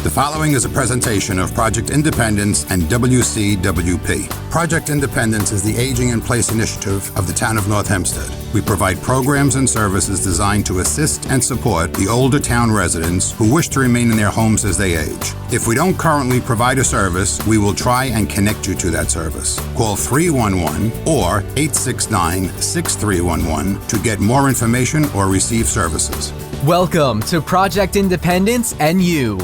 The following is a presentation of Project Independence and WCWP. Project Independence is the Aging in Place initiative of the town of North Hempstead. We provide programs and services designed to assist and support the older town residents who wish to remain in their homes as they age. If we don't currently provide a service, we will try and connect you to that service. Call 311 or 869-6311 to get more information or receive services. Welcome to Project Independence and You.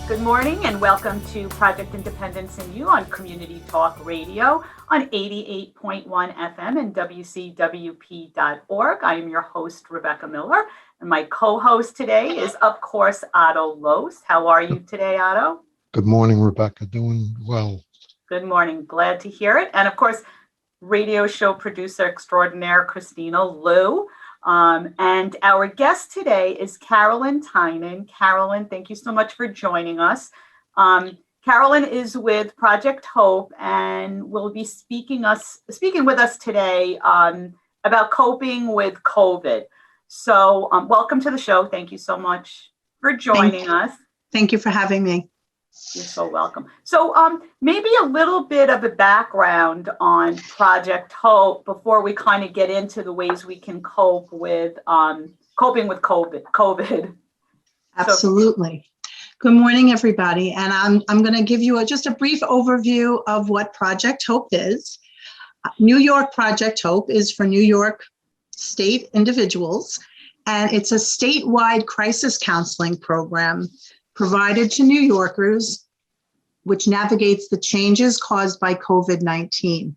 Good morning and welcome to Project Independence and You on Community Talk Radio on 88.1 FM and WCWP.org. I am your host, Rebecca Miller, and my co-host today is, of course, Otto Lohse. How are you today, Otto? Good morning, Rebecca. Doing well. Good morning. Glad to hear it. And, of course, radio show producer extraordinaire, Christina Liu. And our guest today is Carolyn Tynan. Carolyn, thank you so much for joining us. Carolyn is with Project Hope and will be speaking with us today about coping with COVID. So welcome to the show. Thank you so much for joining us. Thank you for having me. You're so welcome. So maybe a little bit of a background on Project Hope before we kind of get into the ways we can cope with coping with COVID. Absolutely. Good morning, everybody. And I'm going to give you just a brief overview of what Project Hope is. New York Project Hope is for New York state individuals, and it's a statewide crisis counseling program provided to New Yorkers, which navigates the changes caused by COVID-19.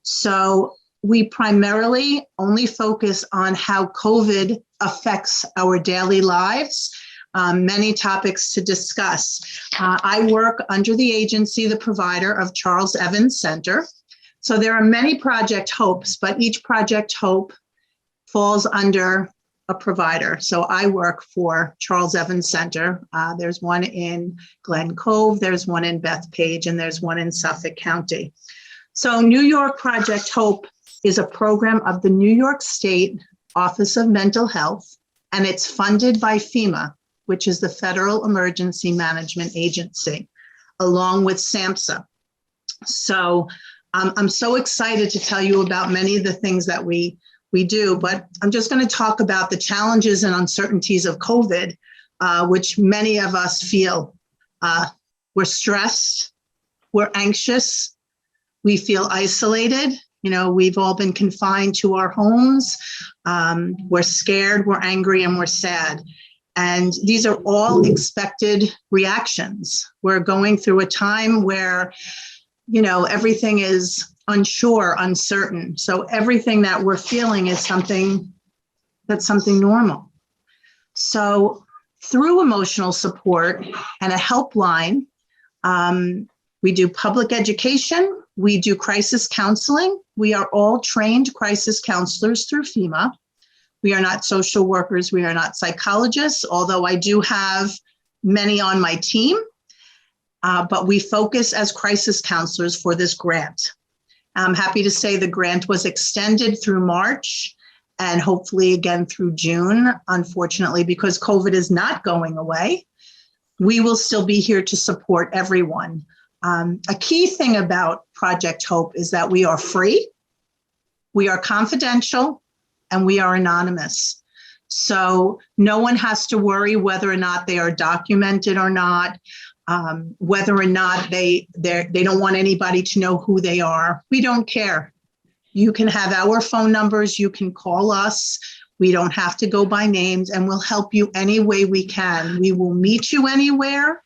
So we primarily only focus on how COVID affects our daily lives. Many topics to discuss. I work under the agency, the provider of Charles Evans Center. So there are many Project Hopes, but each Project Hope falls under a provider. So I work for Charles Evans Center. There's one in Glen Cove, there's one in Bethpage, and there's one in Suffolk County. So New York Project Hope is a program of the New York State Office of Mental Health, and it's funded by FEMA, which is the Federal Emergency Management Agency, along with SAMHSA. So I'm so excited to tell you about many of the things that we do, but I'm just going to talk about the challenges and uncertainties of COVID, which many of us feel. We're stressed, we're anxious, we feel isolated. You know, we've all been confined to our homes. We're scared, we're angry, and we're sad. And these are all expected reactions. We're going through a time where, you know, everything is unsure, uncertain. So everything that we're feeling is something normal. So through emotional support and a helpline, we do public education, we do crisis counseling. We are all trained crisis counselors through FEMA. We are not social workers, we are not psychologists, although I do have many on my team, but we focus as crisis counselors for this grant. I'm happy to say the grant was extended through March and hopefully again through June. Unfortunately, because COVID is not going away, we will still be here to support everyone. A key thing about Project Hope is that we are free, we are confidential, and we are anonymous. So no one has to worry whether or not they are documented or not. Whether or not they don't want anybody to know who they are. We don't care. You can have our phone numbers, you can call us. We don't have to go by names, and we'll help you any way we can. We will meet you anywhere.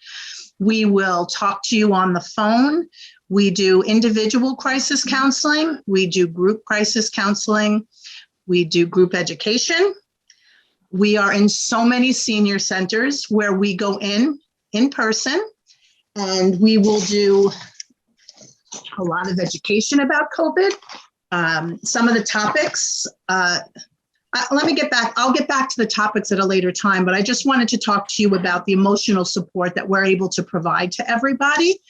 We will talk to you on the phone. We do individual crisis counseling. We do group crisis counseling. We do group education. We are in so many senior centers where we go in person, and we will do a lot of education about COVID. Some of the topics, let me get back. I'll get back to the topics at a later time, but I just wanted to talk to you about the emotional support that we're able to provide to everybody.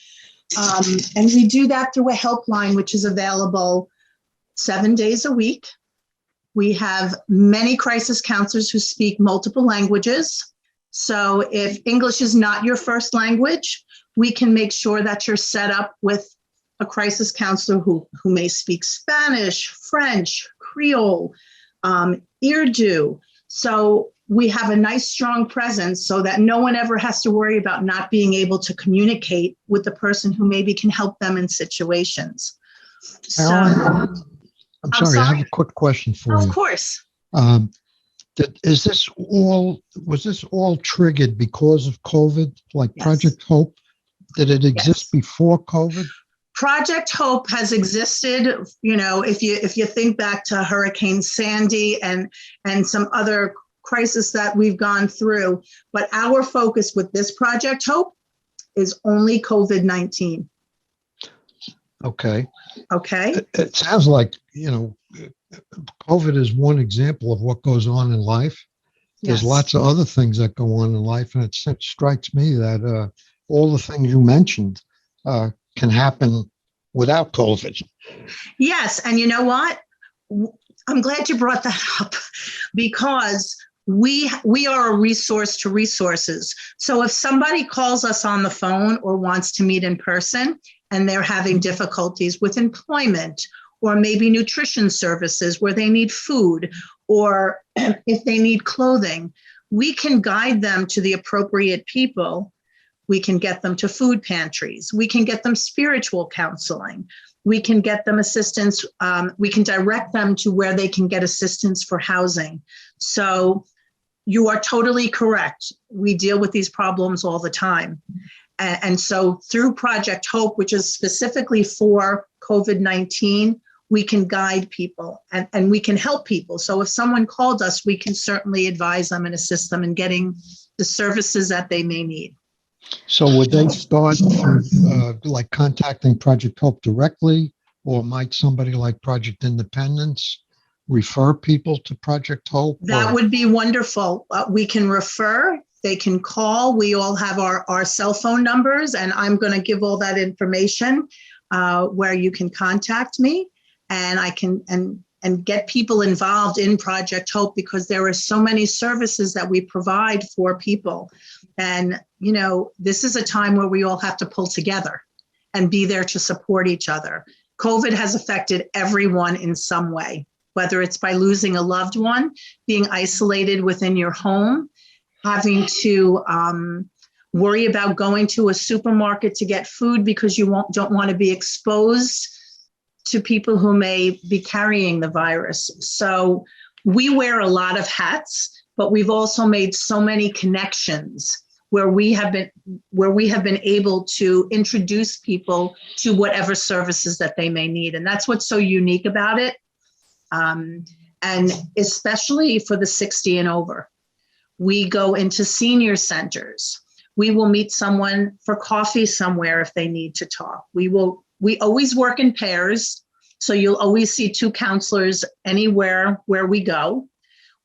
And we do that through a helpline, which is available 7 days a week. We have many crisis counselors who speak multiple languages. So if English is not your first language, we can make sure that you're set up with a crisis counselor who may speak Spanish, French, Creole, Urdu. So we have a nice, strong presence so that no one ever has to worry about not being able to communicate with the person who maybe can help them in situations. Carolyn, I'm sorry, I have a quick question for you. Of course. Was this all triggered because of COVID, like Yes. Project Hope? Did it exist before COVID? Project Hope has existed, if you think back to Hurricane Sandy and some other crisis that we've gone through, but our focus with this Project Hope is only COVID-19. Okay. Okay. It sounds like, COVID is one example of what goes on in life. There's Yes. lots of other things that go on in life, and it strikes me that all the things you mentioned can happen without COVID. Yes, and you know what? I'm glad you brought that up because we are a resource to resources. So if somebody calls us on the phone or wants to meet in person and they're having difficulties with employment or maybe nutrition services where they need food or if they need clothing, we can guide them to the appropriate people. We can get them to food pantries. We can get them spiritual counseling. We can get them assistance. We can direct them to where they can get assistance for housing. So you are totally correct. We deal with these problems all the time. And so through Project Hope, which is specifically for COVID-19, we can guide people and we can help people. So if someone called us, we can certainly advise them and assist them in getting the services that they may need. So would they start like contacting Project Hope directly, or might somebody like Project Independence refer people to Project Hope? That would be wonderful. We can refer, they can call. We all have our cell phone numbers, and I'm going to give all that information where you can contact me, and I can and get people involved in Project Hope because there are so many services that we provide for people. And, this is a time where we all have to pull together and be there to support each other. COVID has affected everyone in some way, whether it's by losing a loved one, being isolated within your home, having to worry about going to a supermarket to get food because you don't want to be exposed to people who may be carrying the virus. So we wear a lot of hats, but we've also made so many connections where we have been able to introduce people to whatever services that they may need. And that's what's so unique about it. And especially for the 60 and over. We go into senior centers. We will meet someone for coffee somewhere if they need to talk. We always work in pairs. So you'll always see two counselors anywhere where we go.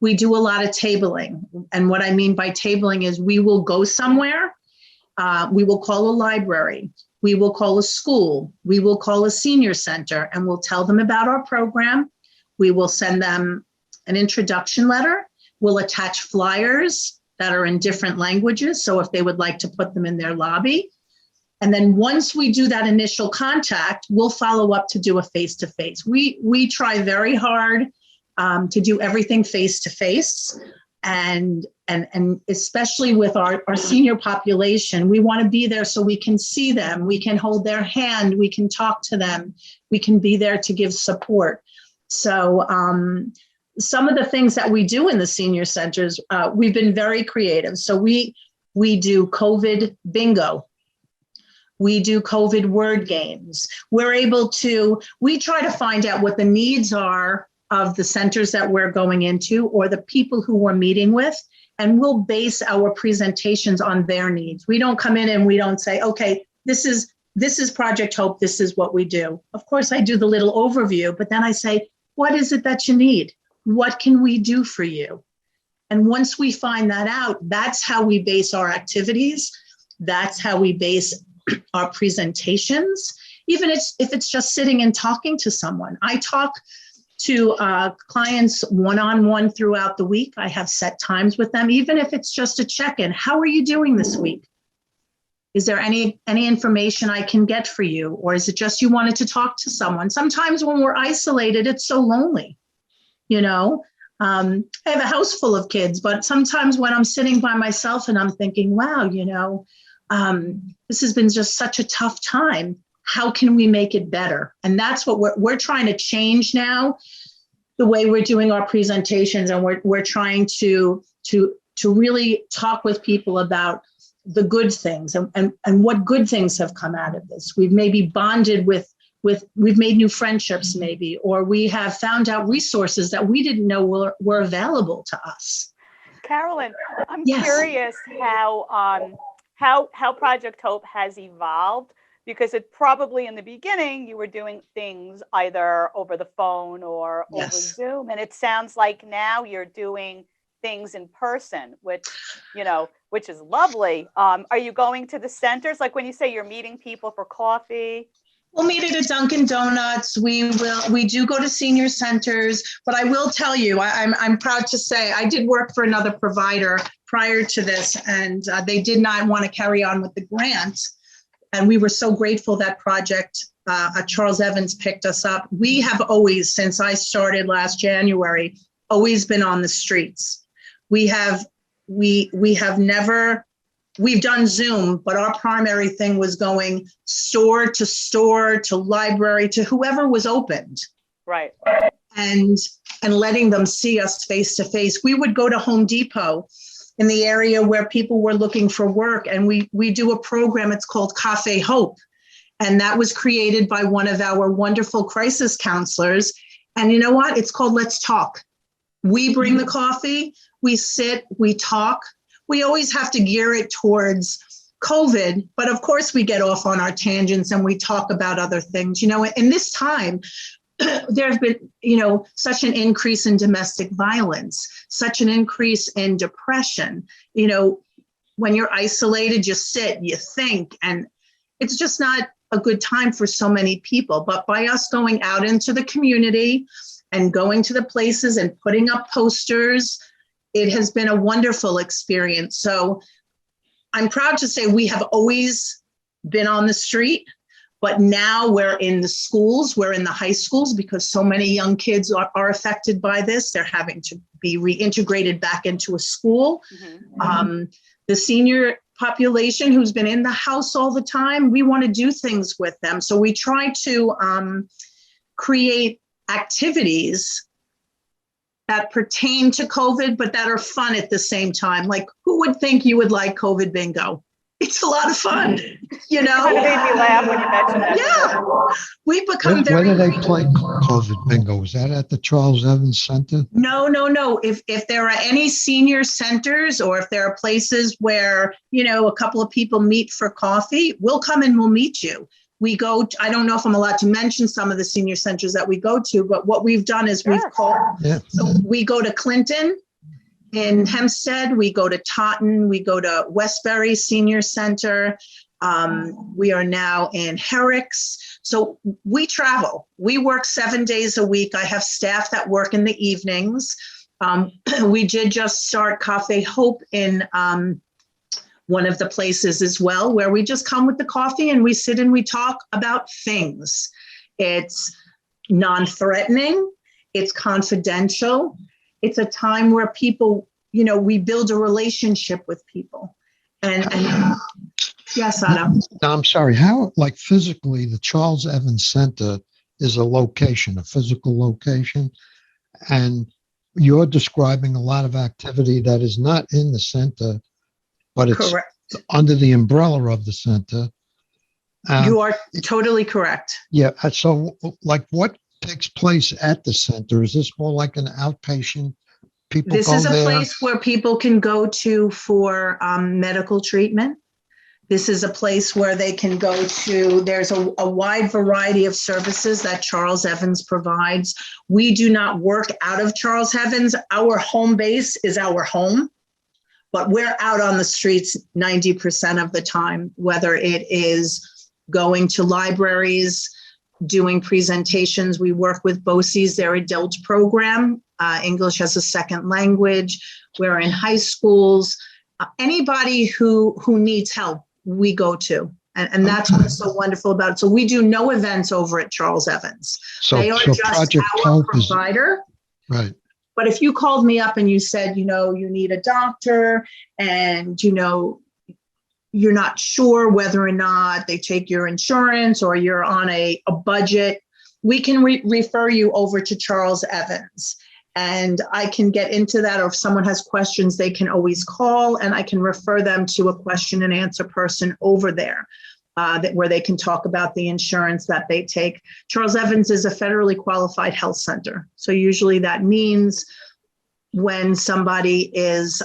We do a lot of tabling. And what I mean by tabling is we will go somewhere. We will call a library. We will call a school. We will call a senior center and we'll tell them about our program. We will send them an introduction letter. We'll attach flyers that are in different languages. So if they would like to put them in their lobby. And then once we do that initial contact, we'll follow up to do a face-to-face. We try very hard to do everything face-to-face. And especially with our senior population, we want to be there so we can see them. We can hold their hand. We can talk to them. We can be there to give support. So some of the things that we do in the senior centers, we've been very creative. So we do COVID bingo. We do COVID word games. We try to find out what the needs are of the centers that we're going into or the people who we're meeting with, and we'll base our presentations on their needs. We don't come in and we don't say, okay, this is Project Hope, this is what we do. Of course, I do the little overview, but then I say, what is it that you need? What can we do for you? And once we find that out, that's how we base our activities. That's how we base our presentations, even if it's just sitting and talking to someone. I talk to clients one-on-one throughout the week. I have set times with them, even if it's just a check-in. How are you doing this week? Is there any information I can get for you? Or is it just you wanted to talk to someone? Sometimes when we're isolated, it's so lonely, you know? I have a house full of kids, but sometimes when I'm sitting by myself and I'm thinking, wow, you know, this has been just such a tough time. How can we make it better? And that's what we're trying to change now, the way we're doing our presentations. And we're trying to really talk with people about the good things and what good things have come out of this. We've maybe bonded with we've made new friendships maybe, or we have found out resources that we didn't know were available to us. Carolyn, I'm Yes. curious how Project Hope has evolved, because it probably in the beginning you were doing things either over the phone or over Yes. Zoom, and it sounds like now you're doing things in person, which is lovely. Are you going to the centers? Like when you say you're meeting people for coffee? We'll meet at a Dunkin' Donuts. We do go to senior centers, but I will tell you, I'm proud to say I did work for another provider prior to this, and they did not want to carry on with the grant. And we were so grateful that Project Charles Evans picked us up. We have always, since I started last January, always been on the streets. We have never. We've done Zoom, but our primary thing was going store to library to whoever was opened. Right. And letting them see us face to face. We would go to Home Depot in the area where people were looking for work, and we do a program, it's called Cafe Hope. And that was created by one of our wonderful crisis counselors. And you know what? It's called Let's Talk. We bring the coffee, we sit, we talk. We always have to gear it towards COVID, but of course we get off on our tangents and we talk about other things. You know, in this time, there's been, such an increase in domestic violence, such an increase in depression. You know, when you're isolated, you sit, you think, and it's just not a good time for so many people. But by us going out into the community and going to the places and putting up posters, it has been a wonderful experience. So I'm proud to say we have always been on the street, but now we're in the schools, we're in the high schools, because so many young kids are affected by this. They're having to be reintegrated back into a school. Mm-hmm. The senior population who's been in the house all the time, we want to do things with them. So we try to create activities that pertain to COVID, but that are fun at the same time. Like, who would think you would like COVID bingo? It's a lot of fun, you know? It kind of made me laugh when you mentioned that. Yeah, we've become Where do they play COVID bingo? Is that at the Charles Evans Center? No. If there are any senior centers, or if there are places where, a couple of people meet for coffee, we'll come and we'll meet you. We go, I don't know if I'm allowed to mention some of the senior centers that we go to, but what we've done is Sure. we've called, so we go to Clinton in Hempstead, we go to Taunton, we go to Westbury Senior Center. We are now in Herrick's. So we travel. We work 7 days a week. I have staff that work in the evenings. We did just start Cafe Hope in one of the places as well, where we just come with the coffee and we sit and we talk about things. It's non-threatening, it's confidential. It's a time where people, we build a relationship with people. And yes, Otto. No, I'm sorry. How, like physically, the Charles Evans Center is a location, a physical location, and you're describing a lot of activity that is not in the center, but it's Correct. under the umbrella of the center. You are totally correct. Yeah. So, like, what takes place at the center? Is this more like an outpatient? People This go is a there? place where people can go to for medical treatment. This is a place where they can go to. There's a wide variety of services that Charles Evans provides. We do not work out of Charles Evans. Our home base is our home, but we're out on the streets 90% of the time, whether it is going to libraries doing presentations. We work with BOCES, their adult program, English as a second language. We're in high schools. Anybody who needs help, we go to. And that's what's so wonderful about it. So we do no events over at Charles Evans. They are just Project our Hope provider. Right. But if you called me up and you said, you need a doctor and, you're not sure whether or not they take your insurance or you're on a budget, we can refer you over to Charles Evans. And I can get into that, or if someone has questions, they can always call and I can refer them to a question and answer person over there where they can talk about the insurance that they take. Charles Evans is a federally qualified health center. So usually that means when somebody is,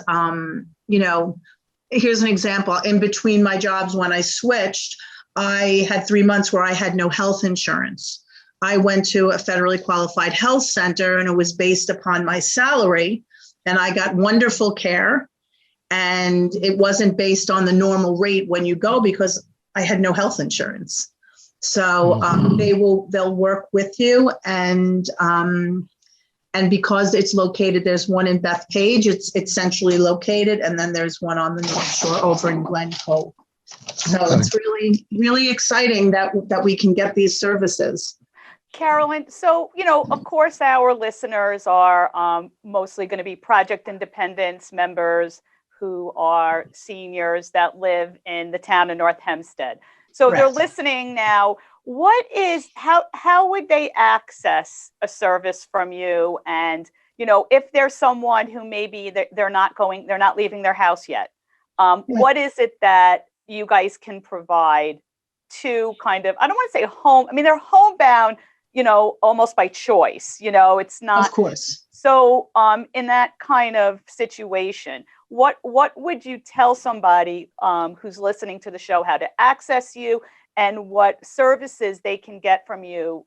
here's an example. In between my jobs, when I switched, I had 3 months where I had no health insurance. I went to a federally qualified health center and it was based upon my salary and I got wonderful care. And it wasn't based on the normal rate when you go because I had no health insurance. So they'll work with you and because it's located, there's one in Bethpage, it's centrally located, and then there's one on the North Shore over in Glen Cove. So it's really, really exciting that we can get these services. Carolyn, so, of course, our listeners are mostly going to be Project Independence members who are seniors that live in the town of North Hempstead. So They're listening now. How would they access a service from you? And, if there's someone who maybe they're not leaving their house yet, what is it that you guys can provide to kind of, I don't want to say home, they're homebound, almost by choice, it's not. Of course. So in that kind of situation, what would you tell somebody who's listening to the show how to access you and what services they can get from you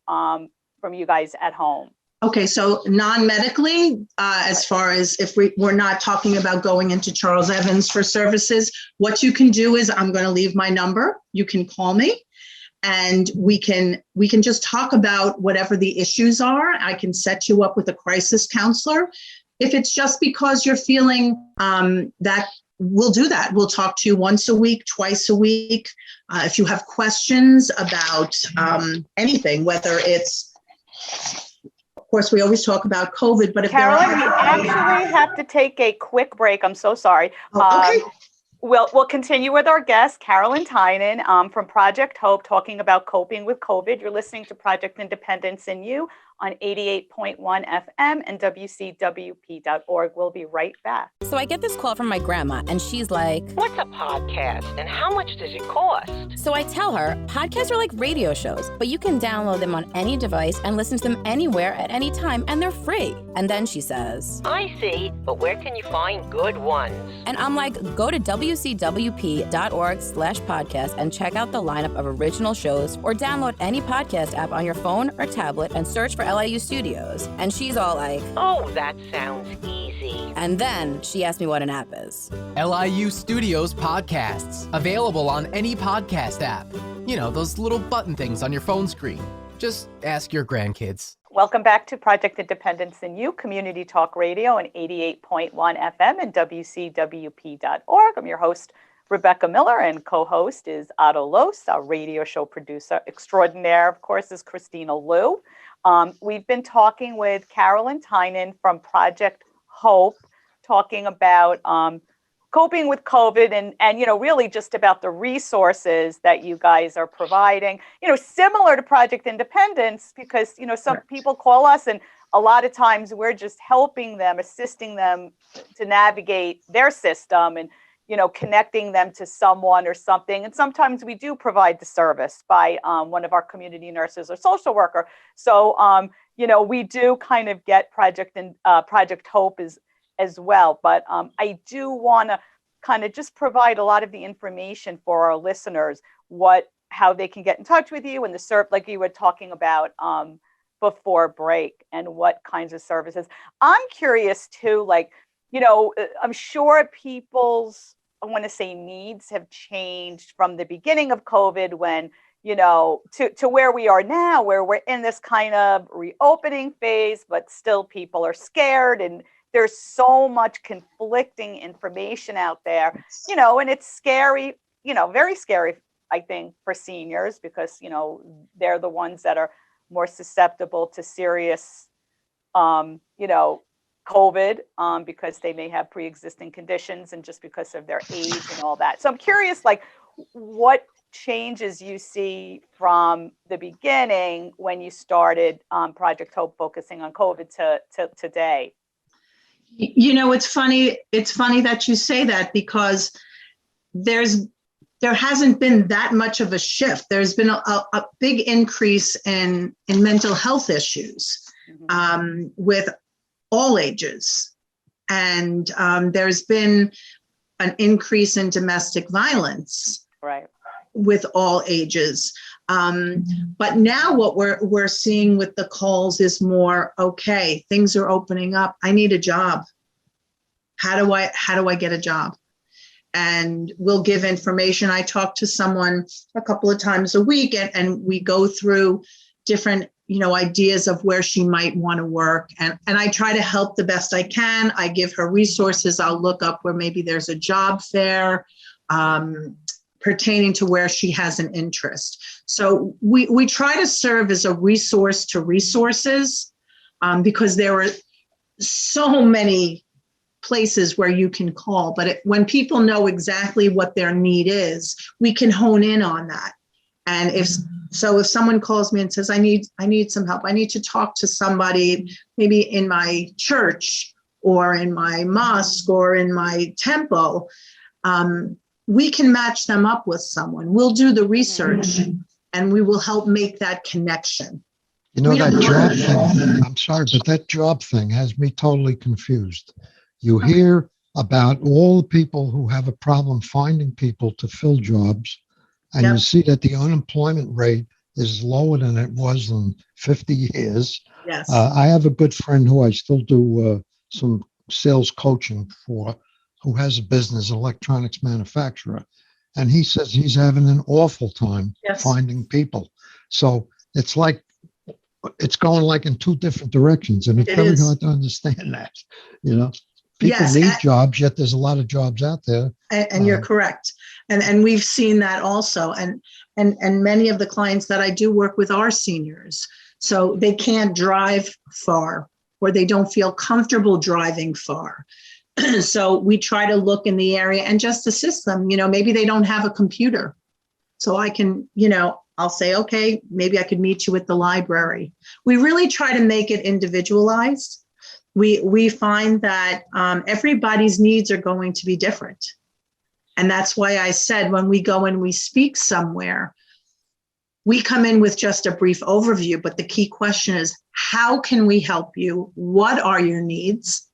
guys at home? Okay, so non-medically, as far as if we're not talking about going into Charles Evans for services, what you can do is I'm going to leave my number. You can call me and we can just talk about whatever the issues are. I can set you up with a crisis counselor. If it's just because you're feeling that, we'll do that. We'll talk to you once a week, twice a week. If you have questions about anything, whether it's, of course, we always talk about COVID, but if Carolyn, we actually have to take a quick break. I'm so sorry. Okay. We'll continue with our guest, Carolyn Tynan from Project Hope, talking about coping with COVID. You're listening to Project Independence in You on 88.1 FM and WCWP.org. We'll be right back. So I get this call from my grandma, and she's like, "What's a podcast and how much does it cost?" So I tell her, podcasts are like radio shows, but you can download them on any device and listen to them anywhere at any time, and they're free. And then she says, "I see, but where can you find good ones?" And I'm like, go to WCWP.org/podcast and check out the lineup of original shows, or download any podcast app on your phone or tablet and search for LIU Studios. And she's all like, "Oh, that sounds easy." And then she asked me what an app is. LIU Studios podcasts, available on any podcast app. Those little button things on your phone screen. Just ask your grandkids. Welcome back to Project Independence in You, Community Talk Radio on 88.1 FM and WCWP.org. I'm your host, Rebecca Miller, and co-host is Otto Lohse. Our radio show producer extraordinaire, of course, is Christina Liu. We've been talking with Carolyn Tynan from Project Hope, talking about coping with COVID and really just about the resources that you guys are providing, similar to Project Independence, because, some people call us and a lot of times we're just helping them, assisting them to navigate their system and, connecting them to someone or something. And sometimes we do provide the service by one of our community nurses or social worker. So, we do kind of get Project Hope as well. But I do want to kind of just provide a lot of the information for our listeners, how they can get in touch with you and like you were talking about before break, and what kinds of services. I'm curious too, I'm sure people's, I want to say, needs have changed from the beginning of COVID when, to where we are now, where we're in this kind of reopening phase, but still people are scared, and there's so much conflicting information out there, and it's scary, very scary, I think, for seniors, because, they're the ones that are more susceptible to serious, COVID, because they may have pre-existing conditions and just because of their age and all that. So I'm curious, like, what changes you see from the beginning when you started Project Hope focusing on COVID to today? It's funny that you say that, because there hasn't been that much of a shift. There's been a big increase in mental health issues with all ages. And there's been an increase in domestic violence with all ages. But now what we're seeing with the calls is more, okay, things are opening up. I need a job. How do I get a job? And we'll give information. I talk to someone a couple of times a week, and we go through different, ideas of where she might want to work. And I try to help the best I can. I give her resources. I'll look up where maybe there's a job fair pertaining to where she has an interest. So we try to serve as a resource to resources, because there are so many places where you can call, but when people know exactly what their need is, we can hone in on that. And if someone calls me and says, I need some help, I need to talk to somebody, maybe in my church or in my mosque or in my temple, we can match them up with someone. We'll do the research and we will help make that connection. That job thing, I'm sorry, but that job thing has me totally confused. You hear about all the people who have a problem finding people to fill jobs, and you see that the unemployment rate is lower than it was in 50 years. Yes. I have a good friend who I still do some sales coaching for, who has a business, electronics manufacturer, and he says he's having an awful time finding people. So it's like, it's going like in two different directions, and it's very hard to understand that, People need jobs, yet there's a lot of jobs out there. And you're correct. And we've seen that also. And many of the clients that I do work with are seniors. So they can't drive far, or they don't feel comfortable driving far. So we try to look in the area and just assist them. Maybe they don't have a computer. So I can, I'll say, okay, maybe I could meet you at the library. We really try to make it individualized. We find that everybody's needs are going to be different. And that's why I said, when we go and we speak somewhere, we come in with just a brief overview, but the key question is, how can we help you? What are your needs?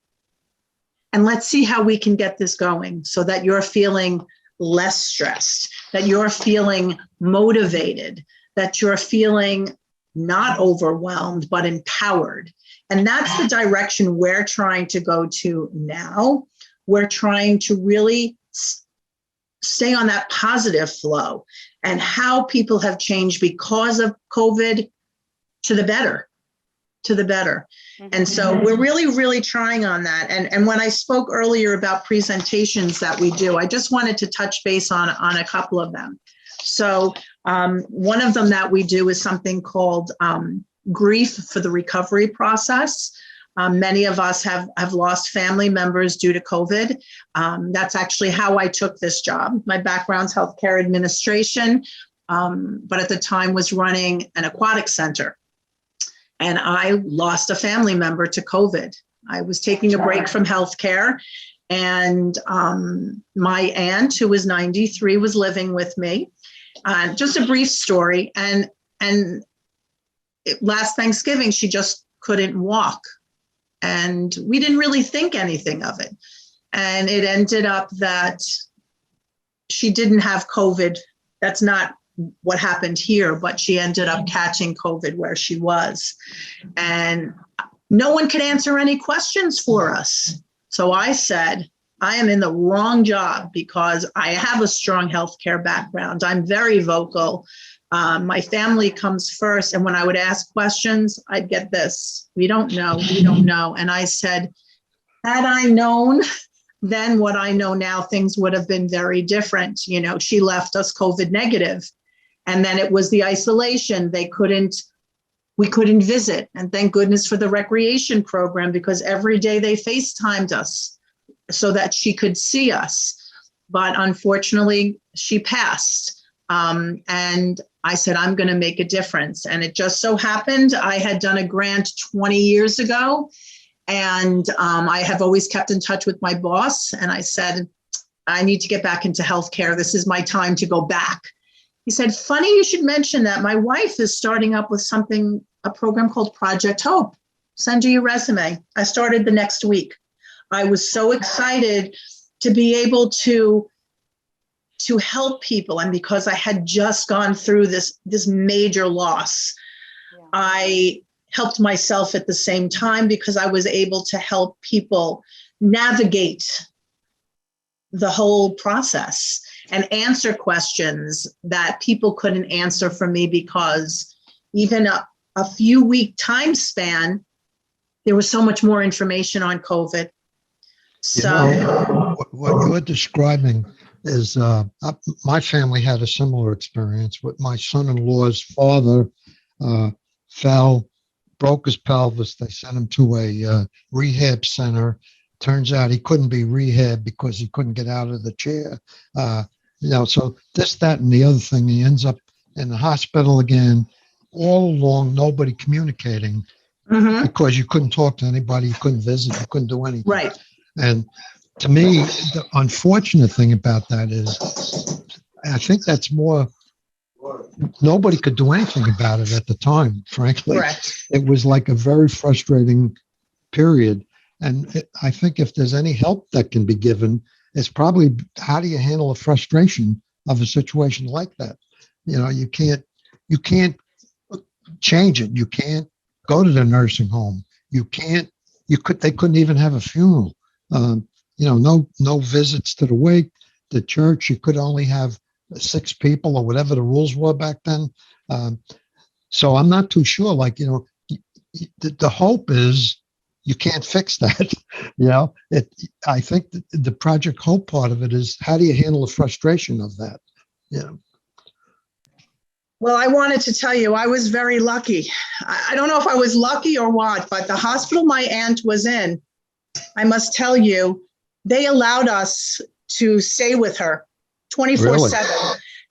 And let's see how we can get this going so that you're feeling less stressed, that you're feeling motivated, that you're feeling not overwhelmed, but empowered. And that's the direction we're trying to go to now. We're trying to really stay on that positive flow, and how people have changed because of COVID to the better. And so we're really, really trying on that. And when I spoke earlier about presentations that we do, I just wanted to touch base on a couple of them. So one of them that we do is something called grief for the recovery process. Many of us have lost family members due to COVID. That's actually how I took this job. My background's healthcare administration, but at the time was running an aquatic center. And I lost a family member to COVID. I was taking a break from healthcare, and my aunt, who was 93, was living with me. Just a brief story. And last Thanksgiving, she just couldn't walk. And we didn't really think anything of it. And it ended up that she didn't have COVID. That's not what happened here, but she ended up catching COVID where she was. And no one could answer any questions for us. So I said, I am in the wrong job, because I have a strong healthcare background. I'm very vocal, My family comes first. And when I would ask questions, I'd get this, we don't know, we don't know. And I said, had I known then what I know now, things would have been very different. You know, she left us COVID negative. And then it was the isolation. We couldn't visit. And thank goodness for the recreation program, because every day they FaceTimed us so that she could see us. But unfortunately, she passed. And I said, I'm going to make a difference. And it just so happened I had done a grant 20 years ago. And I have always kept in touch with my boss. And I said, I need to get back into healthcare. This is my time to go back. He said, funny you should mention that. My wife is starting up with a program called Project Hope. Send you your resume. I started the next week. I was so excited to be able to help people. And because I had just gone through this major loss, I helped myself at the same time, because I was able to help people navigate the whole process and answer questions that people couldn't answer for me, because even a few week time span, there was so much more information on COVID. So you know, what you're describing is my family had a similar experience with my son-in-law's father. Fell, broke his pelvis. They sent him to a rehab center. Turns out he couldn't be rehabbed because he couldn't get out of the chair. So this, that, and the other thing, he ends up in the hospital again. All along, nobody communicating because you couldn't talk to anybody, you couldn't visit, you couldn't do anything. Right. And to me, the unfortunate thing about that is, I think that's more, nobody could do anything about it at the time, frankly. Correct. It was like a very frustrating period. And I think if there's any help that can be given, it's probably how do you handle the frustration of a situation like that? You know, you can't change it. You can't go to the nursing home. They couldn't even have a funeral. No visits to the wake, the church. You could only have 6 people or whatever the rules were back then. So I'm not too sure. The hope is you can't fix that. I think the Project Hope part of it is how do you handle the frustration of that? Well, I wanted to tell you, I was very lucky. I don't know if I was lucky or what, but the hospital my aunt was in, I must tell you, they allowed us to stay with her 24/7. Really?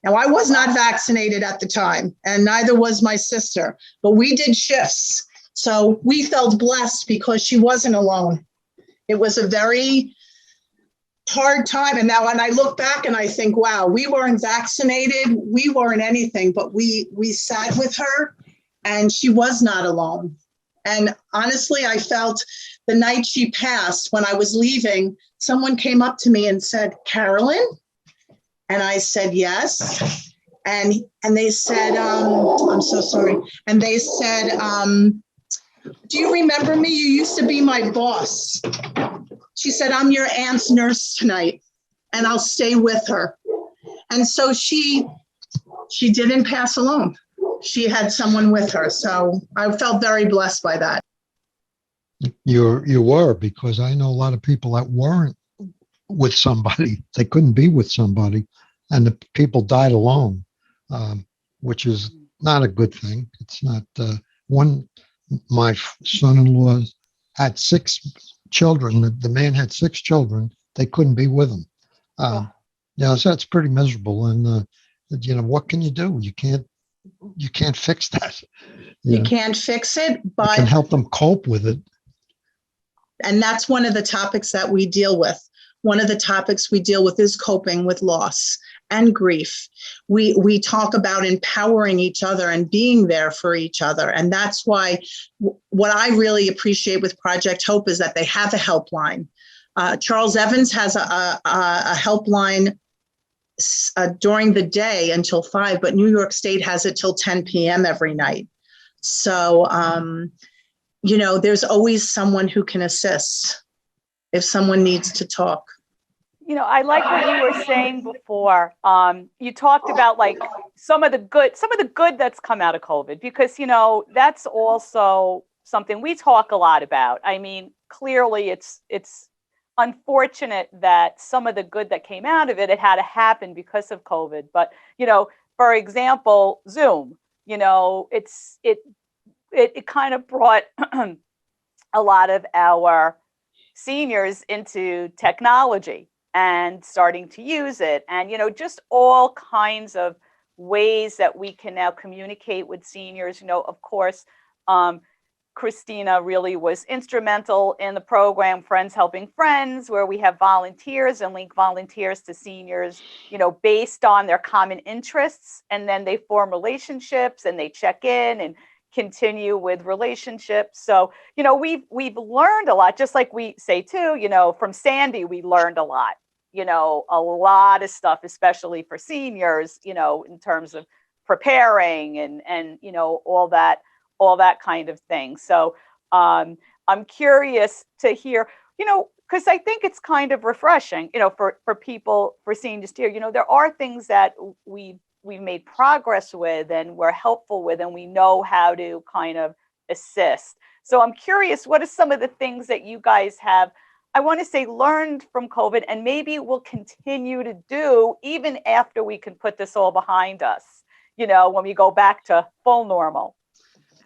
Now, I was not vaccinated at the time, and neither was my sister, but we did shifts. So we felt blessed because she wasn't alone. It was a very hard time. And now when I look back and I think, wow, we weren't vaccinated, we weren't anything, but we sat with her and she was not alone. And honestly, I felt the night she passed, when I was leaving, someone came up to me and said, Carolyn? And I said, yes. And they said, I'm so sorry. And they said, do you remember me? You used to be my boss. She said, I'm your aunt's nurse tonight, and I'll stay with her. And so she didn't pass alone. She had someone with her. So I felt very blessed by that. You were, because I know a lot of people that weren't with somebody. They couldn't be with somebody, and the people died alone, which is not a good thing. It's not my son-in-law had 6 children. The man had 6 children. They couldn't be with him. So that's pretty miserable. And what can you do? You can't fix that. You can't fix it, but you can help them cope with it. And that's one of the topics that we deal with. One of the topics we deal with is coping with loss and grief. We talk about empowering each other and being there for each other. And that's why what I really appreciate with Project Hope is that they have a helpline. Charles Evans has a helpline during the day until 5, but New York State has it till 10 p.m. every night. So, there's always someone who can assist if someone needs to talk. I like what you were saying before. You talked about like some of the good that's come out of COVID, because, that's also something we talk a lot about. I mean, clearly it's unfortunate that some of the good that came out of it, it had to happen because of COVID. But, for example, Zoom, it kind of brought a lot of our seniors into technology and starting to use it, and just all kinds of ways that we can now communicate with seniors. Of course, Christina really was instrumental in the program Friends Helping Friends, where we have volunteers and link volunteers to seniors, based on their common interests, and then they form relationships and they check in and continue with relationships. So, we've learned a lot, just like we say too, from Sandy, we learned a lot, a lot of stuff, especially for seniors, in terms of preparing and all that kind of thing. So I'm curious to hear, because I think it's kind of refreshing, for people, for seniors to hear, there are things that we've made progress with and we're helpful with, and we know how to kind of assist. So I'm curious, what are some of the things that you guys have, I want to say, learned from COVID, and maybe we'll continue to do even after we can put this all behind us, when we go back to full normal?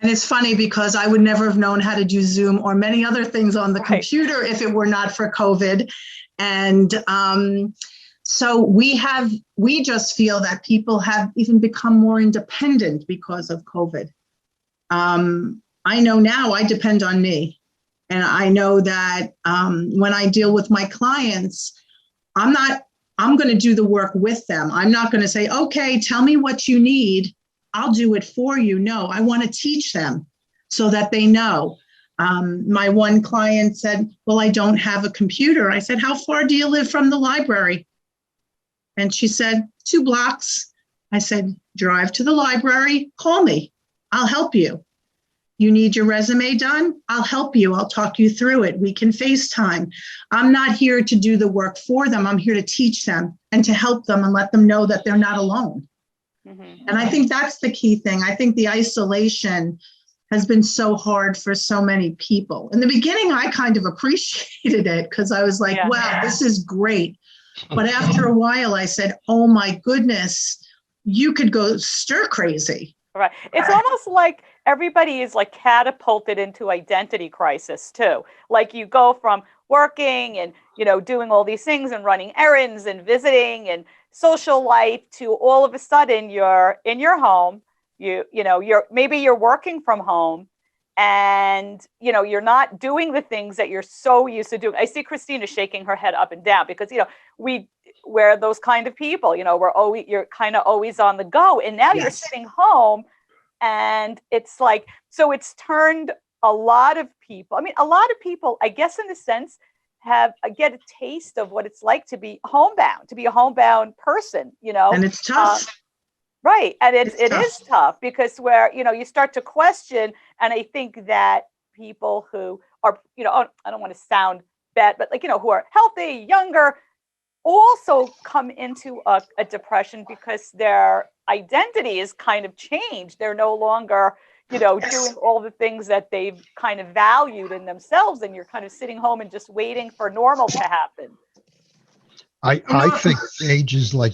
And it's funny because I would never have known how to do Zoom or many other things on the computer if it were not for COVID. And so we just feel that people have even become more independent because of COVID. I know now I depend on me. And I know that when I deal with my clients, I'm going to do the work with them. I'm not going to say, okay, tell me what you need, I'll do it for you. No, I want to teach them so that they know. My one client said, well, I don't have a computer. I said, how far do you live from the library? And she said, 2 blocks. I said, drive to the library, call me, I'll help you. You need your resume done? I'll help you. I'll talk you through it. We can FaceTime. I'm not here to do the work for them. I'm here to teach them and to help them and let them know that they're not alone. Mm-hmm. And I think that's the key thing. I think the isolation has been so hard for so many people. In the beginning, I kind of appreciated it because I was like, wow, this is great. But after a while, I said, oh my goodness, you could go stir crazy. Right. It's almost like everybody is like catapulted into identity crisis too. Like you go from working and, doing all these things and running errands and visiting and social life to all of a sudden you're in your home, you're working from home, and, you're not doing the things that you're so used to doing. I see Christina shaking her head up and down because, we're those kind of people, you're kind of always on the go. And now you're sitting home, and it's like, so it's turned a lot of people, I guess in a sense, get a taste of what it's like to be homebound, to be a homebound person, And it's tough. Right. And it is tough because where, you start to question. And I think that people who are, I don't want to sound bad, but who are healthy, younger, also come into a depression because their identity is kind of changed. They're no longer, doing all the things that they've kind of valued in themselves. And you're kind of sitting home and just waiting for normal to happen. I think ages like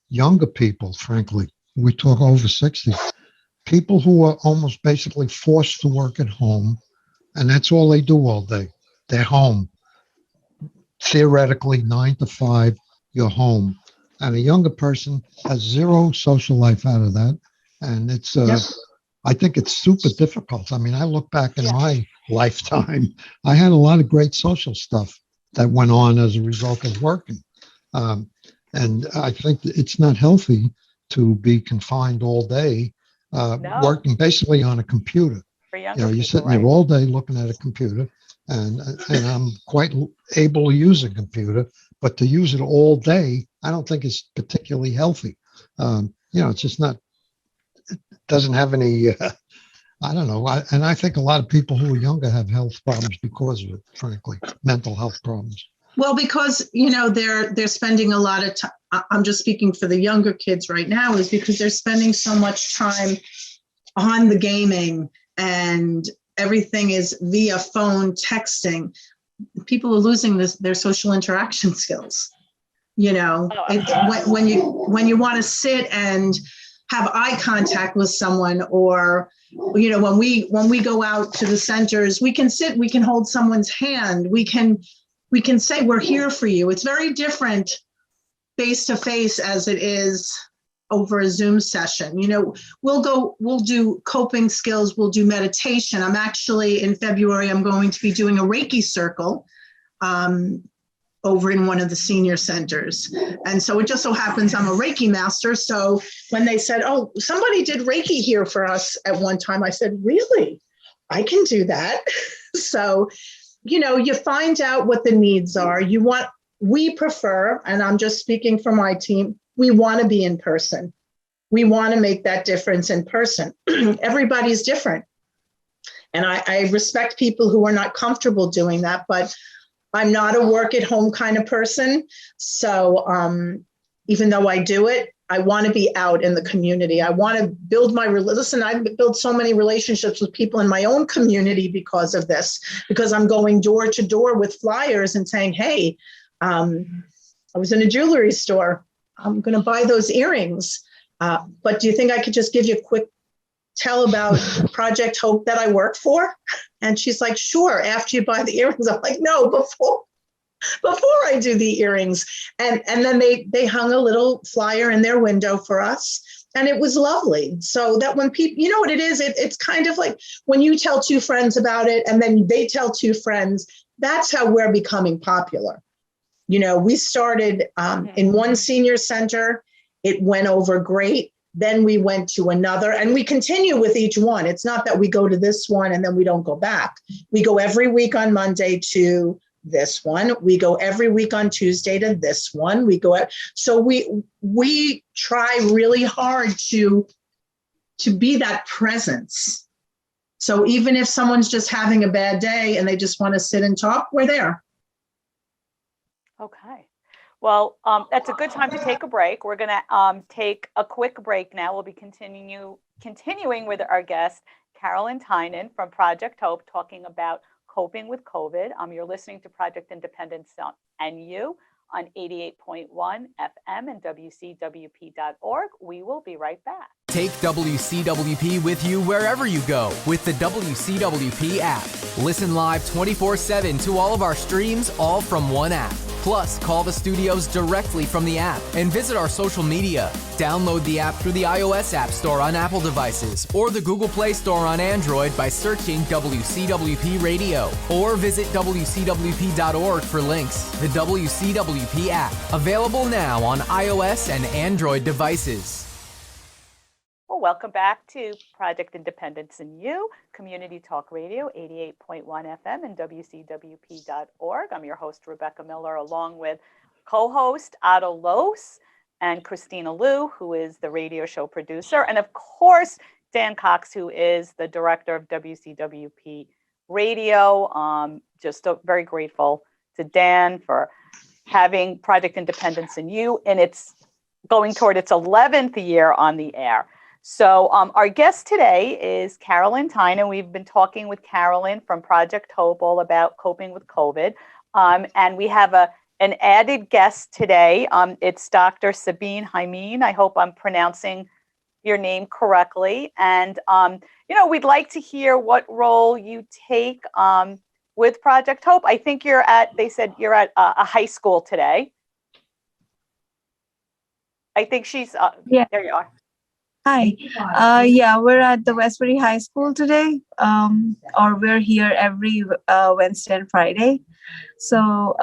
younger people, frankly, we talk over 60, people who are almost basically forced to work at home, and that's all they do all day. They're home. Theoretically, 9 to 5, you're home. And a younger person has zero social life out of that. And it's, I think it's super difficult. I mean, I look back in my lifetime, I had a lot of great social stuff that went on as a result of working. And I think it's not healthy to be confined all day, working basically on a computer. You're sitting there all day looking at a computer, and I'm quite able to use a computer, but to use it all day, I don't think it's particularly healthy. It's just not, it doesn't have any, I don't know. And I think a lot of people who are younger have health problems because of it, frankly, mental health problems. Well, because, they're spending a lot of time. I'm just speaking for the younger kids right now, is because they're spending so much time on the gaming, and everything is via phone texting. People are losing their social interaction skills. When you want to sit and have eye contact with someone, or when we go out to the centers, we can sit, we can hold someone's hand, we can say we're here for you. It's very different face to face as it is over a Zoom session. We'll do coping skills, we'll do meditation. I'm actually, in February, I'm going to be doing a Reiki circle over in one of the senior centers. And so it just so happens I'm a Reiki master. So when they said, oh, somebody did Reiki here for us at one time, I said, really? I can do that. So, you find out what the needs are. We prefer, and I'm just speaking for my team, we want to be in person. We want to make that difference in person. Everybody's different. And I respect people who are not comfortable doing that, but I'm not a work at home kind of person. So even though I do it, I want to be out in the community. I want to build I've built so many relationships with people in my own community because of this, because I'm going door to door with flyers and saying, hey, I was in a jewelry store. I'm going to buy those earrings. But do you think I could just give you a quick tell about Project Hope that I work for? And she's like, sure, after you buy the earrings. I'm like, no, before I do the earrings. And then they hung a little flyer in their window for us. And it was lovely. So that when people, what it is, it's kind of like when you tell two friends about it and then they tell two friends, that's how we're becoming popular. We started in one senior center. It went over great. Then we went to another, and we continue with each one. It's not that we go to this one and then we don't go back. We go every week on Monday to this one. We go every week on Tuesday to this one. So we try really hard to be that presence. So even if someone's just having a bad day and they just want to sit and talk, we're there. Okay. Well, that's a good time to take a break. We're going to take a quick break now. We'll be continuing with our guest, Carolyn Tynan from Project Hope, talking about coping with COVID. You're listening to Project Independence NU on 88.1 FM and WCWP.org. We will be right back. Take WCWP with you wherever you go with the WCWP app. Listen live 24/7 to all of our streams, all from one app. Plus, call the studios directly from the app and visit our social media. Download the app through the iOS App Store on Apple devices or the Google Play Store on Android by searching WCWP Radio, or visit WCWP.org for links. The WCWP app, available now on iOS and Android devices. Well, welcome back to Project Independence and You, Community Talk Radio, 88.1 FM and WCWP.org. I'm your host, Rebecca Miller, along with co-host Otto Lohse and Christina Liu, who is the radio show producer, and of course, Dan Cox, who is the director of WCWP Radio. Just very grateful to Dan for having Project Independence and You, and it's going toward its 11th year on the air. So our guest today is Carolyn Tynan. We've been talking with Carolyn from Project Hope all about coping with COVID. And we have an added guest today. It's Dr. Sabeen Humayun. I hope I'm pronouncing your name correctly. And, we'd like to hear what role you take with Project Hope. I think they said you're at a high school today. I think she's, yeah. There you are. Hi. We're at the Westbury High School today, or we're here every Wednesday and Friday. So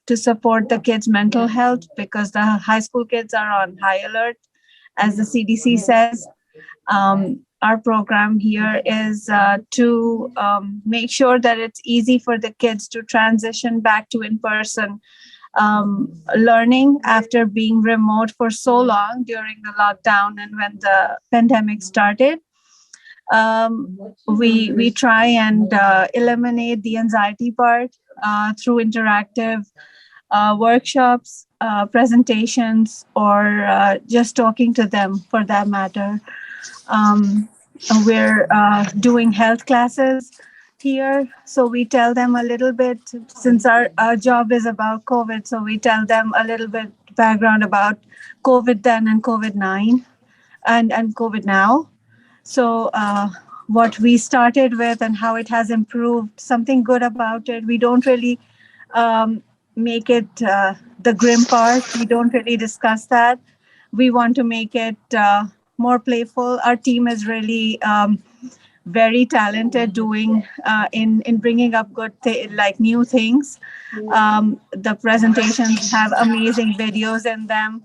to support the kids' mental health, because the high school kids are on high alert, as the CDC says. Our program here is to make sure that it's easy for the kids to transition back to in-person learning after being remote for so long during the lockdown and when the pandemic started. We try and eliminate the anxiety part through interactive workshops, presentations, or just talking to them for that matter. We're doing health classes here. So we tell them a little bit, since our job is about COVID, so we tell them a little bit background about COVID then and COVID-9 and COVID now. So what we started with and how it has improved, something good about it. We don't really make it the grim part. We don't really discuss that. We want to make it more playful. Our team is really very talented doing in bringing up good like new things. The presentations have amazing videos in them.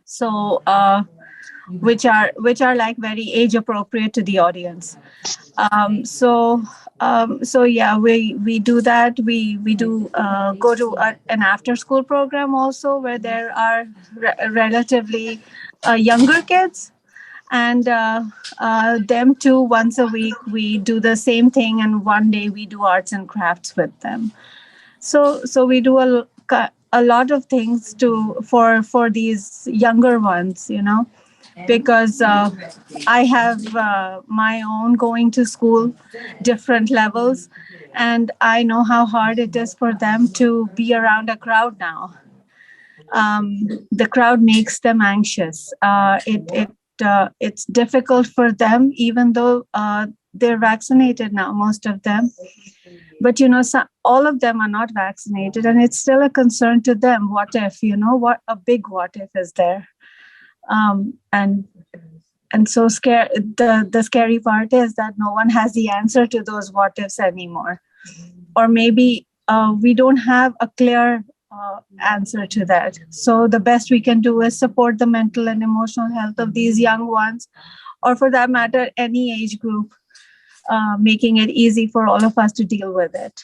So which are like very age appropriate to the audience. So yeah, we do that. We do go to an after school program also, where there are relatively younger kids, and them too. Once a week we do the same thing, and one day we do arts and crafts with them. So we do a lot of things for these younger ones, because I have my own going to school, different levels, and I know how hard it is for them to be around a crowd now. The crowd makes them anxious. It's difficult for them, even though they're vaccinated now, most of them. But all of them are not vaccinated, and it's still a concern to them. What if? What a big what if is there. And so the scary part is that no one has the answer to those what ifs anymore, or maybe we don't have a clear answer to that. So the best we can do is support the mental and emotional health of these young ones, or for that matter any age group, making it easy for all of us to deal with it.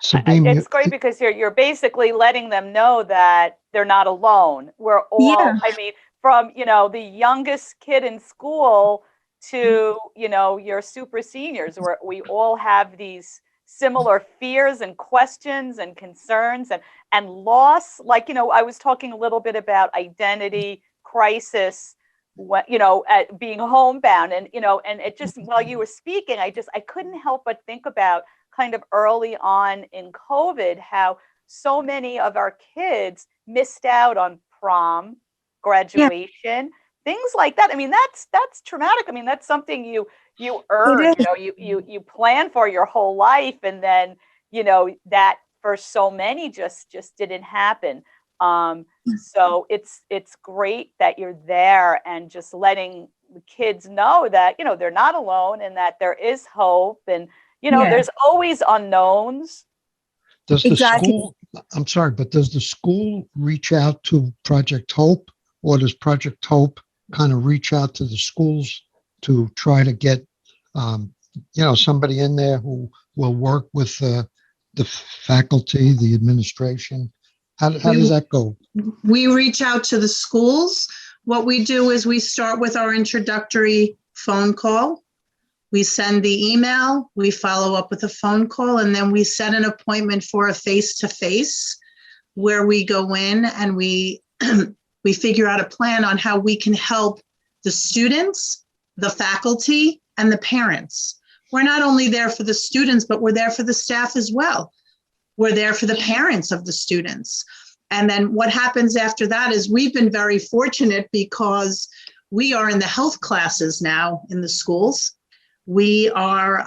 Sabeen, it's great because you're basically letting them know that they're not alone. We're all, I mean, from, the youngest kid in school to, your super seniors, where we all have these similar fears and questions and concerns and loss. Like, I was talking a little bit about identity crisis, at being homebound, and, and it just, while you were speaking, I couldn't help but think about kind of early on in COVID, how so many of our kids missed out on prom, graduation, things like that. I mean, that's traumatic. I mean, that's something you earn, you plan for your whole life. And then, that for so many just didn't happen. So it's great that you're there and just letting the kids know that, they're not alone and that there is hope, and, there's always unknowns. Does the school, I'm sorry, but does the school reach out to Project Hope, or does Project Hope kind of reach out to the schools to try to get, somebody in there who will work with the faculty, the administration? How does that go? We reach out to the schools. What we do is we start with our introductory phone call. We send the email, we follow up with a phone call, and then we set an appointment for a face-to-face where we go in and we figure out a plan on how we can help the students, the faculty, and the parents. We're not only there for the students, but we're there for the staff as well. We're there for the parents of the students. And then what happens after that is we've been very fortunate because we are in the health classes now in the schools. We are,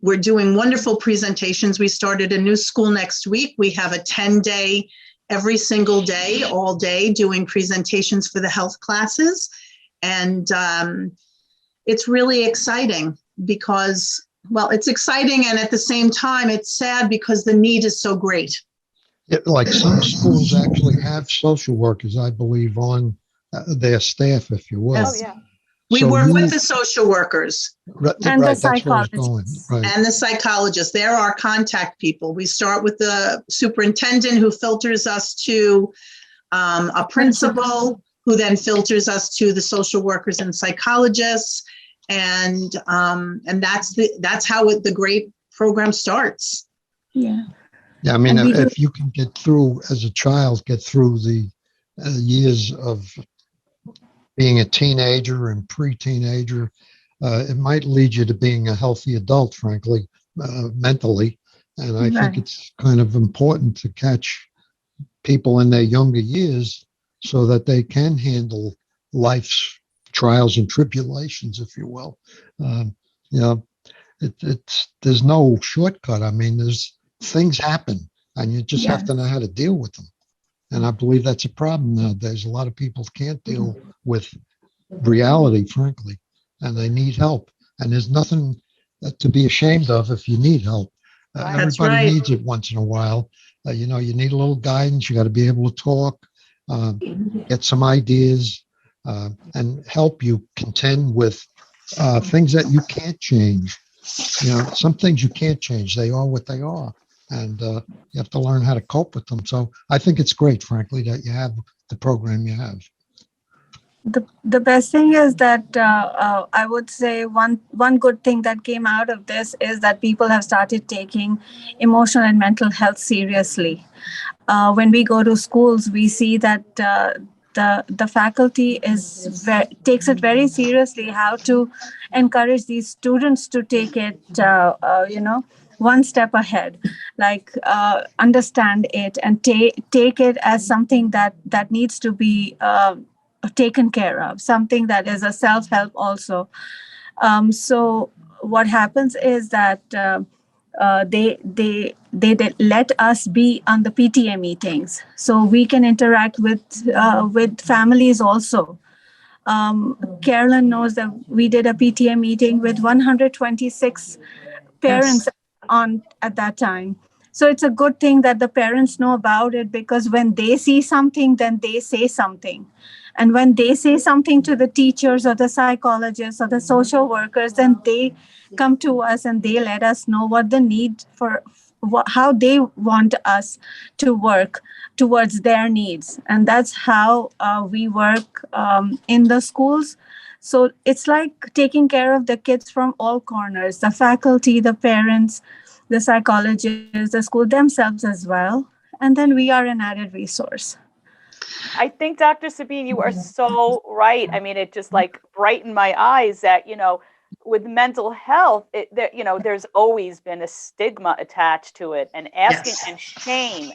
we're doing wonderful presentations. We started a new school next week. We have a 10-day, every single day, all day, doing presentations for the health classes. And it's really exciting because, well, it's exciting, and at the same time, it's sad because the need is so great. Like some schools actually have social workers, I believe, on their staff, if you will. Yes. Oh, yeah. We work with the social workers. And the psychologists. And the psychologists. They're our contact people. We start with the superintendent, who filters us to a principal, who then filters us to the social workers and psychologists. And that's how the great program starts. Yeah. Yeah, I mean, And we do- if you can get through as a child, get through the years of being a teenager and pre-teenager, it might lead you to being a healthy adult, frankly, mentally. And I think Right. it's kind of important to catch people in their younger years so that they can handle life's trials and tribulations, if you will. You know, it's there's no shortcut. I mean, there's things happen, and you just have to know how to deal with them. And I believe that's a problem nowadays. A lot of people can't deal with reality, frankly, and they need help. And there's nothing to be ashamed of if you need help. Right. That's Everybody right. needs it once in a while. You know, you need a little guidance. You got to be able to talk, get some ideas, and help you contend with things that you can't change. You know, some things you can't change. They are what they are. And you have to learn how to cope with them. So I think it's great, frankly, that you have the program you have. The best thing is that I would say one good thing that came out of this is that people have started taking emotional and mental health seriously. When we go to schools, we see that the faculty takes it very seriously how to encourage these students to take it, one step ahead, like understand it and take it as something that needs to be taken care of, something that is a self-help also. So what happens is that they let us be on the PTA meetings, so we can interact with families also. Carolyn knows that we did a PTA meeting with 126 parents on at that time. So it's a good thing that the parents know about it, because when they see something, then they say something. And when they say something to the teachers or the psychologists or the social workers, then they come to us and they let us know what the need for, how they want us to work towards their needs. And that's how we work in the schools. So it's like taking care of the kids from all corners, the faculty, the parents, the psychologists, the school themselves as well. And then we are an added resource. I think, Dr. Sabeen, you are so right. I mean, it just like brightened my eyes that, with mental health, there's always been a stigma attached to it, and asking and shame,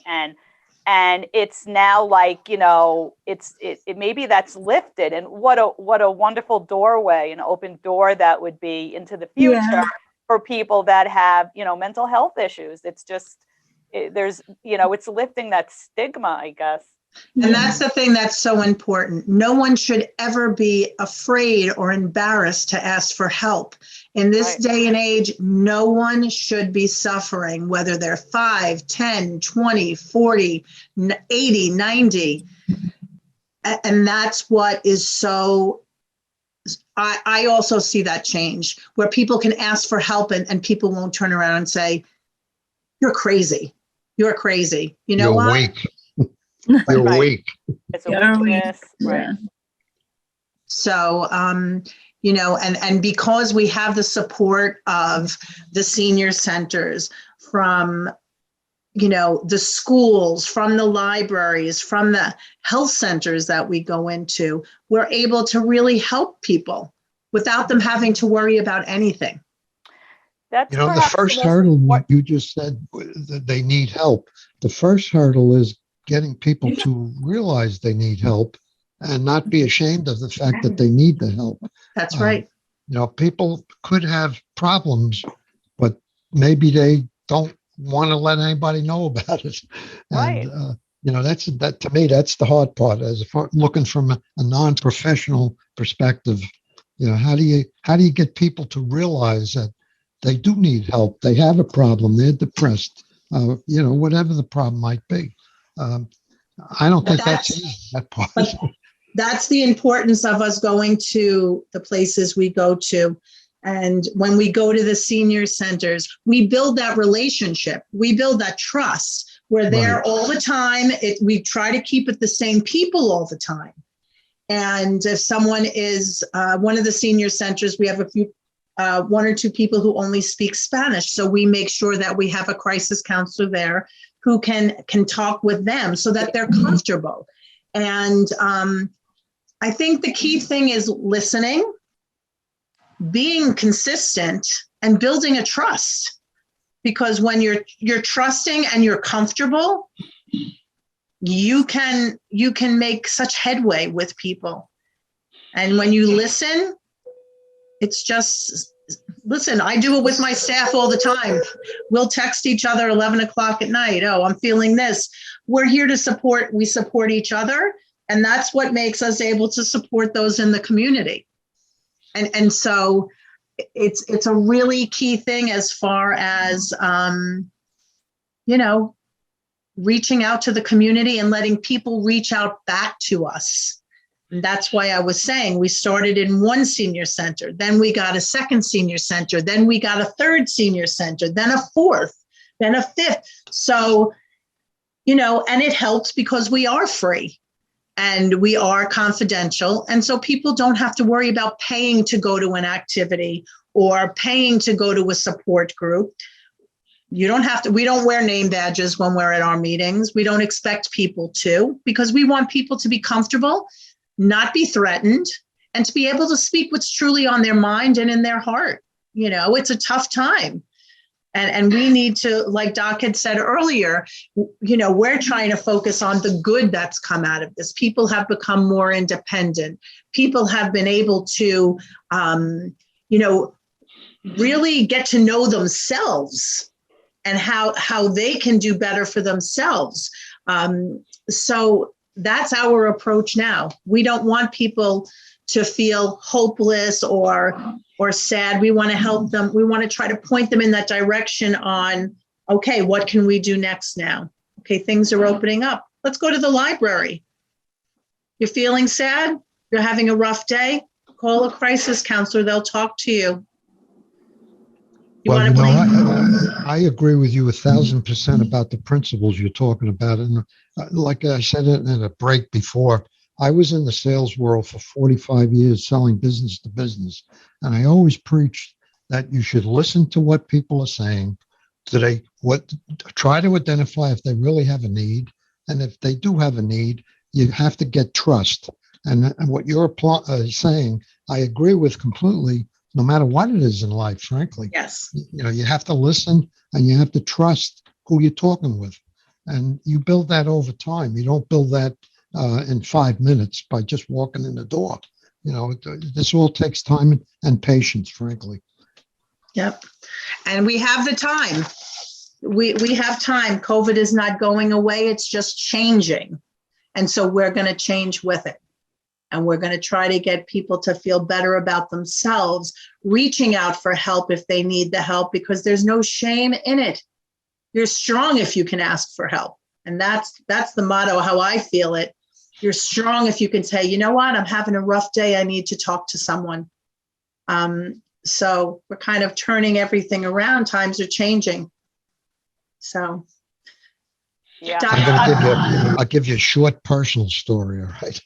and it's now like, it maybe that's lifted, and what a wonderful doorway, an open door that would be into the future for people that have, mental health issues. It's just, it's lifting that stigma, I guess. And that's the thing that's so important. No one should ever be afraid or embarrassed to ask for help. In this day and age, no one should be suffering, whether they're 5, 10, 20, 40, 80, 90. And that's what is so, I also see that change, where people can ask for help and people won't turn around and say, you're crazy. You're crazy. You know what? Weak. You're weak. It's a weakness. Right. So, and because we have the support of the senior centers, from, the schools, from the libraries, from the health centers that we go into, we're able to really help people without them having to worry about anything. That's the first hurdle, you just said that they need help. The first hurdle is getting people to realize they need help and not be ashamed of the fact that they need the help. That's right. People could have problems, but maybe they don't want to let anybody know about it. Right. And, that to me, that's the hard part. As looking from a non-professional perspective, how do you get people to realize that they do need help? They have a problem. They're depressed. Whatever the problem might be. I don't think that's easy, that part. That's the importance of us going to the places we go to. And when we go to the senior centers, we build that relationship. We build that trust. We're there all the time. We try to keep it the same people all the time. And if someone is one of the senior centers, we have a few, 1 or 2 people who only speak Spanish. So we make sure that we have a crisis counselor there who can talk with them so that they're comfortable. And I think the key thing is listening, being consistent, and building a trust. Because when you're trusting and you're comfortable, you can make such headway with people. And when you listen, it's just listen. I do it with my staff all the time. We'll text each other 11 o'clock at night. Oh, I'm feeling this. We're here to support. We support each other. And that's what makes us able to support those in the community. And so it's a really key thing as far as, reaching out to the community and letting people reach out back to us. And that's why I was saying we started in one senior center, then we got a second senior center, then we got a third senior center, then a fourth, then a fifth. So, and it helps because we are free. And we are confidential. And so people don't have to worry about paying to go to an activity or paying to go to a support group. You don't have to, we don't wear name badges when we're at our meetings. We don't expect people to, because we want people to be comfortable, not be threatened, and to be able to speak what's truly on their mind and in their heart. It's a tough time. And we need to, like Doc had said earlier, we're trying to focus on the good that's come out of this. People have become more independent. People have been able to, really get to know themselves and how they can do better for themselves. So that's our approach now. We don't want people to feel hopeless or sad. We want to help them. We want to try to point them in that direction on, okay, what can we do next now? Okay, things are opening up. Let's go to the library. You're feeling sad? You're having a rough day? Call a crisis counselor. They'll talk to you. I agree with you 1,000% about the principles you're talking about. And like I said in a break before, I was in the sales world for 45 years selling business to business. And I always preached that you should listen to what people are saying. Try to identify if they really have a need. And if they do have a need, you have to get trust. And what you're saying, I agree with completely, no matter what it is in life, frankly. Yes. You have to listen and you have to trust who you're talking with. And you build that over time. You don't build that in 5 minutes by just walking in the door. This all takes time and patience, frankly. Yep. And we have the time. We have time. COVID is not going away. It's just changing. And so we're going to change with it. And we're going to try to get people to feel better about themselves, reaching out for help if they need the help, because there's no shame in it. You're strong if you can ask for help. And that's the motto, how I feel it. You're strong if you can say, you know what, I'm having a rough day. I need to talk to someone. So we're kind of turning everything around. Times are changing. So. Yeah. I'll give you a short personal story, all right?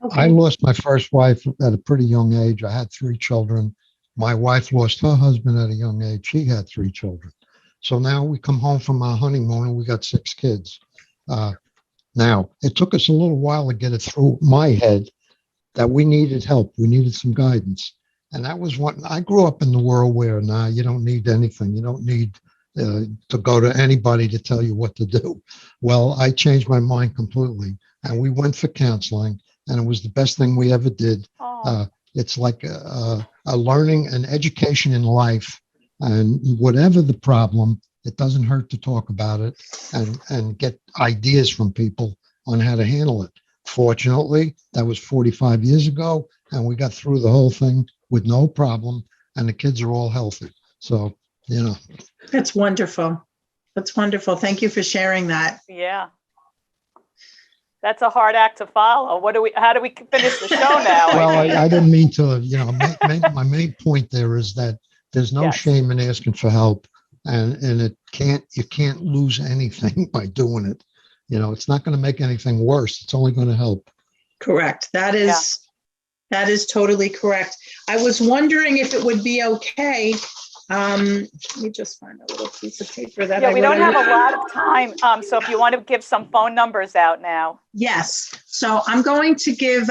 Okay. I lost my first wife at a pretty young age. I had 3 children. My wife lost her husband at a young age. She had 3 children. So now we come home from our honeymoon and we got 6 kids. Now, it took us a little while to get it through my head that we needed help. We needed some guidance. And that was what I grew up in the world where now you don't need anything. You don't need to go to anybody to tell you what to do. Well, I changed my mind completely. And we went for counseling. And it was the best thing we ever did. It's like a learning and education in life. And whatever the problem, it doesn't hurt to talk about it and get ideas from people on how to handle it. Fortunately, that was 45 years ago, and we got through the whole thing with no problem, and the kids are all healthy. So, That's wonderful. That's wonderful. Thank you for sharing that. Yeah. That's a hard act to follow. How do we finish the show now? Well, I didn't mean to, my main point there is that there's no shame in asking for help, and you can't lose anything by doing it. It's not going to make anything worse. It's only going to help. Correct. That is totally correct. I was wondering if it would be okay Let me just find a little piece of paper that Yeah, I we don't wrote. have a lot of time. So if you want to give some phone numbers out now. Yes. So I'm going to give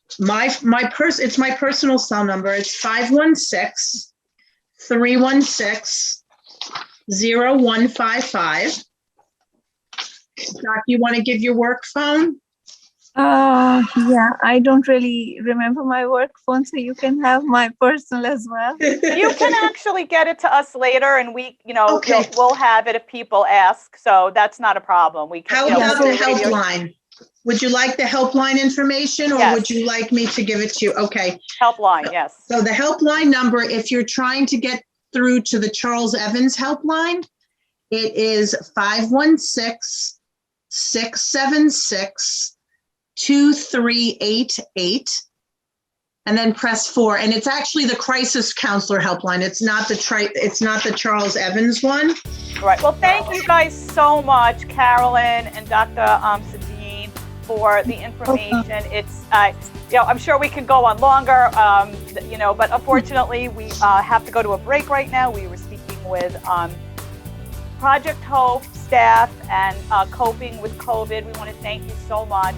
it's my personal cell number. It's 516-316-0155. Doc, you want to give your work phone? Yeah, I don't really remember my work phone, so you can have my personal as well. You can actually get it to us later, and we, Okay. we'll have it if people ask. So that's not a problem. We can. How about the helpline? Would you like the helpline information, or Yes. would you like me to give it to you? Okay. Helpline, yes. So the helpline number, if you're trying to get through to the Charles Evans helpline, it is 516-676-2388, and then press 4. And it's actually the crisis counselor helpline. It's not the Charles Evans one. Right. Well, thank you guys so much, Carolyn and Dr. Sabeen, for the information. It's, I'm sure we could go on longer, but unfortunately we have to go to a break right now. We were speaking with Project Hope staff and coping with COVID. We want to thank you so much.